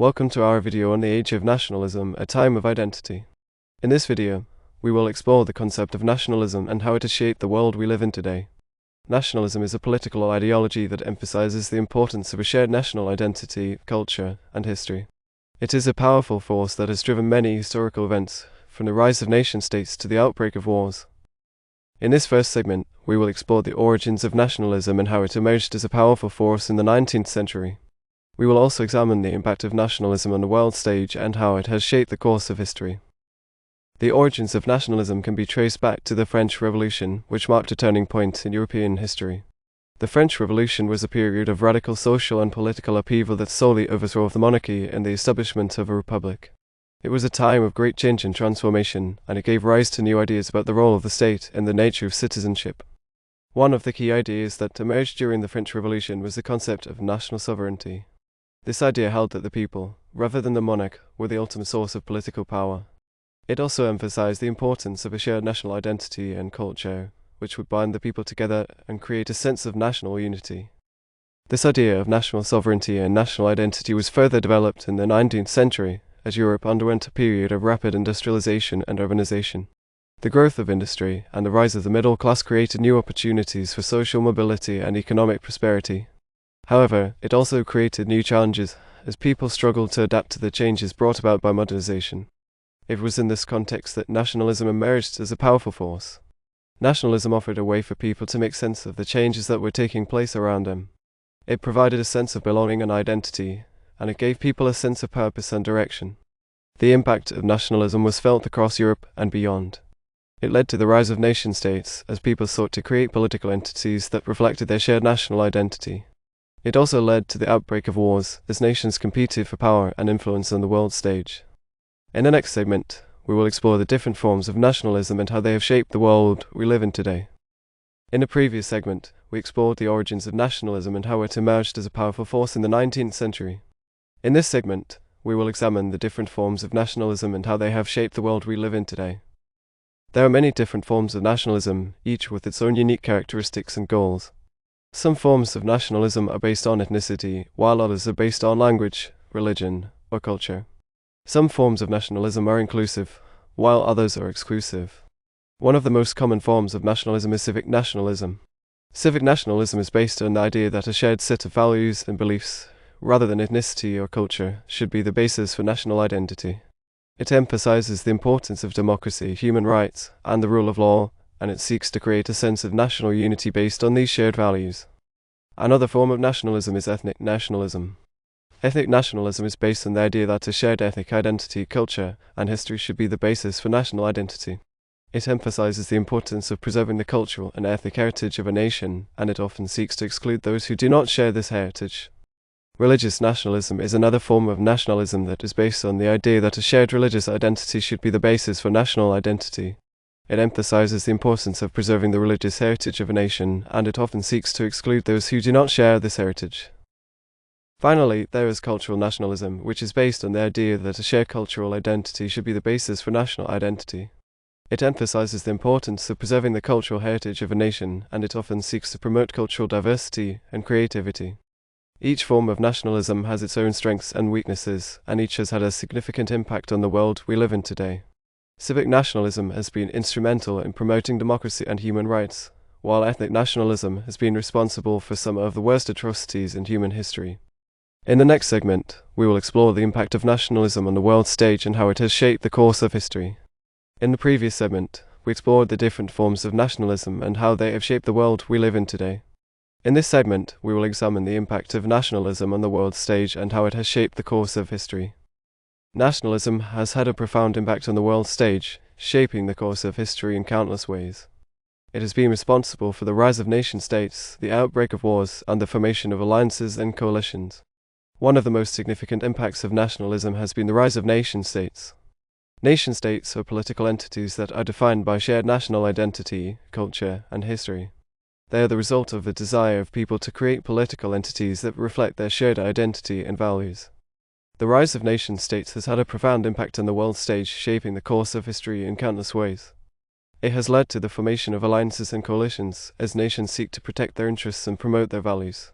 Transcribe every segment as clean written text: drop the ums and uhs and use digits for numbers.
Welcome to our video on the age of nationalism, a time of identity. In this video, we will explore the concept of nationalism and how it has shaped the world we live in today. Nationalism is a political ideology that emphasizes the importance of a shared national identity, culture, and history. It is a powerful force that has driven many historical events, from the rise of nation-states to the outbreak of wars. In this first segment, we will explore the origins of nationalism and how it emerged as a powerful force in the 19th century. We will also examine the impact of nationalism on the world stage and how it has shaped the course of history. The origins of nationalism can be traced back to the French Revolution, which marked a turning point in European history. The French Revolution was a period of radical social and political upheaval that solely overthrew the monarchy and the establishment of a republic. It was a time of great change and transformation, and it gave rise to new ideas about the role of the state and the nature of citizenship. One of the key ideas that emerged during the French Revolution was the concept of national sovereignty. This idea held that the people, rather than the monarch, were the ultimate source of political power. It also emphasized the importance of a shared national identity and culture, which would bind the people together and create a sense of national unity. This idea of national sovereignty and national identity was further developed in the 19th century, as Europe underwent a period of rapid industrialization and urbanization. The growth of industry and the rise of the middle class created new opportunities for social mobility and economic prosperity. However, it also created new challenges, as people struggled to adapt to the changes brought about by modernization. It was in this context that nationalism emerged as a powerful force. Nationalism offered a way for people to make sense of the changes that were taking place around them. It provided a sense of belonging and identity, and it gave people a sense of purpose and direction. The impact of nationalism was felt across Europe and beyond. It led to the rise of nation-states, as people sought to create political entities that reflected their shared national identity. It also led to the outbreak of wars, as nations competed for power and influence on the world stage. In the next segment, we will explore the different forms of nationalism and how they have shaped the world we live in today. In the previous segment, we explored the origins of nationalism and how it emerged as a powerful force in the 19th century. In this segment, we will examine the different forms of nationalism and how they have shaped the world we live in today. There are many different forms of nationalism, each with its own unique characteristics and goals. Some forms of nationalism are based on ethnicity, while others are based on language, religion, or culture. Some forms of nationalism are inclusive, while others are exclusive. One of the most common forms of nationalism is civic nationalism. Civic nationalism is based on the idea that a shared set of values and beliefs, rather than ethnicity or culture, should be the basis for national identity. It emphasizes the importance of democracy, human rights, and the rule of law, and it seeks to create a sense of national unity based on these shared values. Another form of nationalism is ethnic nationalism. Ethnic nationalism is based on the idea that a shared ethnic identity, culture, and history should be the basis for national identity. It emphasizes the importance of preserving the cultural and ethnic heritage of a nation, and it often seeks to exclude those who do not share this heritage. Religious nationalism is another form of nationalism that is based on the idea that a shared religious identity should be the basis for national identity. It emphasizes the importance of preserving the religious heritage of a nation, and it often seeks to exclude those who do not share this heritage. Finally, there is cultural nationalism, which is based on the idea that a shared cultural identity should be the basis for national identity. It emphasizes the importance of preserving the cultural heritage of a nation, and it often seeks to promote cultural diversity and creativity. Each form of nationalism has its own strengths and weaknesses, and each has had a significant impact on the world we live in today. Civic nationalism has been instrumental in promoting democracy and human rights, while ethnic nationalism has been responsible for some of the worst atrocities in human history. In the next segment, we will explore the impact of nationalism on the world stage and how it has shaped the course of history. In the previous segment, we explored the different forms of nationalism and how they have shaped the world we live in today. In this segment, we will examine the impact of nationalism on the world stage and how it has shaped the course of history. Nationalism has had a profound impact on the world stage, shaping the course of history in countless ways. It has been responsible for the rise of nation-states, the outbreak of wars, and the formation of alliances and coalitions. One of the most significant impacts of nationalism has been the rise of nation-states. Nation-states are political entities that are defined by shared national identity, culture, and history. They are the result of a desire of people to create political entities that reflect their shared identity and values. The rise of nation-states has had a profound impact on the world stage, shaping the course of history in countless ways. It has led to the formation of alliances and coalitions, as nations seek to protect their interests and promote their values.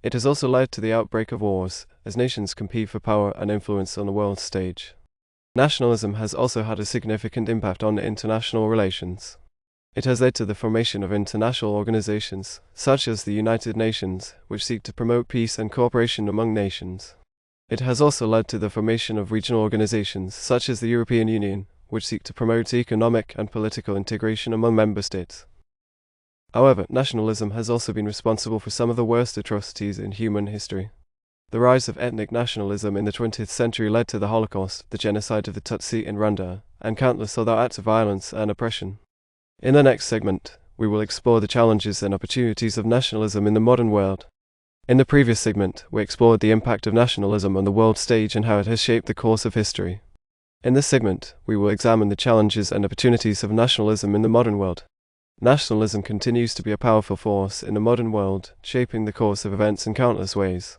It has also led to the outbreak of wars, as nations compete for power and influence on the world stage. Nationalism has also had a significant impact on international relations. It has led to the formation of international organizations, such as the United Nations, which seek to promote peace and cooperation among nations. It has also led to the formation of regional organizations, such as the European Union, which seek to promote economic and political integration among member states. However, nationalism has also been responsible for some of the worst atrocities in human history. The rise of ethnic nationalism in the 20th century led to the Holocaust, the genocide of the Tutsi in Rwanda, and countless other acts of violence and oppression. In the next segment, we will explore the challenges and opportunities of nationalism in the modern world. In the previous segment, we explored the impact of nationalism on the world stage and how it has shaped the course of history. In this segment, we will examine the challenges and opportunities of nationalism in the modern world. Nationalism continues to be a powerful force in the modern world, shaping the course of events in countless ways.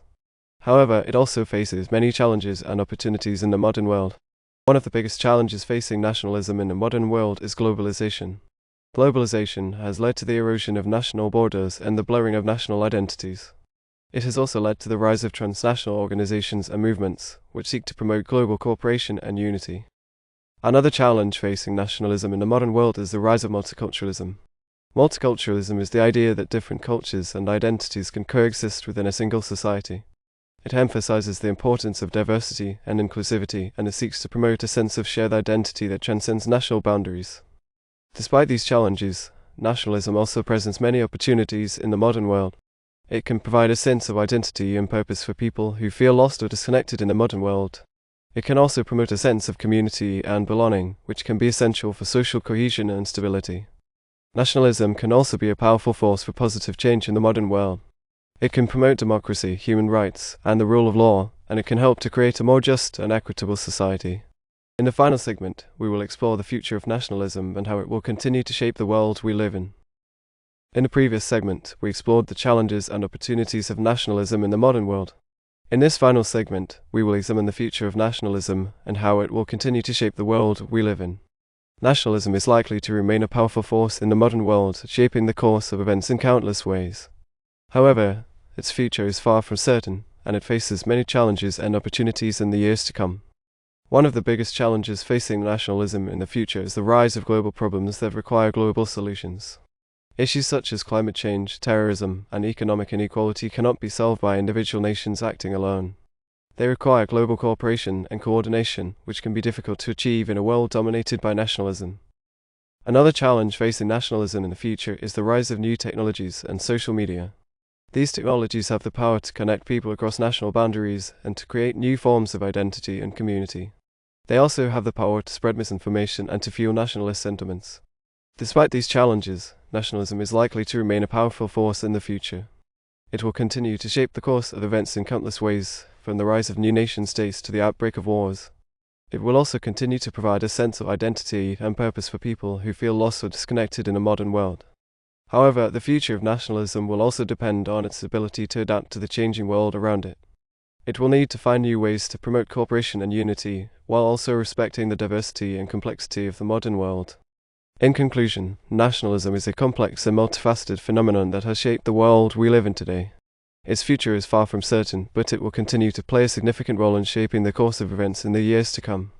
However, it also faces many challenges and opportunities in the modern world. One of the biggest challenges facing nationalism in the modern world is globalization. Globalization has led to the erosion of national borders and the blurring of national identities. It has also led to the rise of transnational organizations and movements, which seek to promote global cooperation and unity. Another challenge facing nationalism in the modern world is the rise of multiculturalism. Multiculturalism is the idea that different cultures and identities can coexist within a single society. It emphasizes the importance of diversity and inclusivity, and it seeks to promote a sense of shared identity that transcends national boundaries. Despite these challenges, nationalism also presents many opportunities in the modern world. It can provide a sense of identity and purpose for people who feel lost or disconnected in the modern world. It can also promote a sense of community and belonging, which can be essential for social cohesion and stability. Nationalism can also be a powerful force for positive change in the modern world. It can promote democracy, human rights, and the rule of law, and it can help to create a more just and equitable society. In the final segment, we will explore the future of nationalism and how it will continue to shape the world we live in. In the previous segment, we explored the challenges and opportunities of nationalism in the modern world. In this final segment, we will examine the future of nationalism and how it will continue to shape the world we live in. Nationalism is likely to remain a powerful force in the modern world, shaping the course of events in countless ways. However, its future is far from certain, and it faces many challenges and opportunities in the years to come. One of the biggest challenges facing nationalism in the future is the rise of global problems that require global solutions. Issues such as climate change, terrorism, and economic inequality cannot be solved by individual nations acting alone. They require global cooperation and coordination, which can be difficult to achieve in a world dominated by nationalism. Another challenge facing nationalism in the future is the rise of new technologies and social media. These technologies have the power to connect people across national boundaries and to create new forms of identity and community. They also have the power to spread misinformation and to fuel nationalist sentiments. Despite these challenges, nationalism is likely to remain a powerful force in the future. It will continue to shape the course of events in countless ways, from the rise of new nation-states to the outbreak of wars. It will also continue to provide a sense of identity and purpose for people who feel lost or disconnected in a modern world. However, the future of nationalism will also depend on its ability to adapt to the changing world around it. It will need to find new ways to promote cooperation and unity, while also respecting the diversity and complexity of the modern world. In conclusion, nationalism is a complex and multifaceted phenomenon that has shaped the world we live in today. Its future is far from certain, but it will continue to play a significant role in shaping the course of events in the years to come.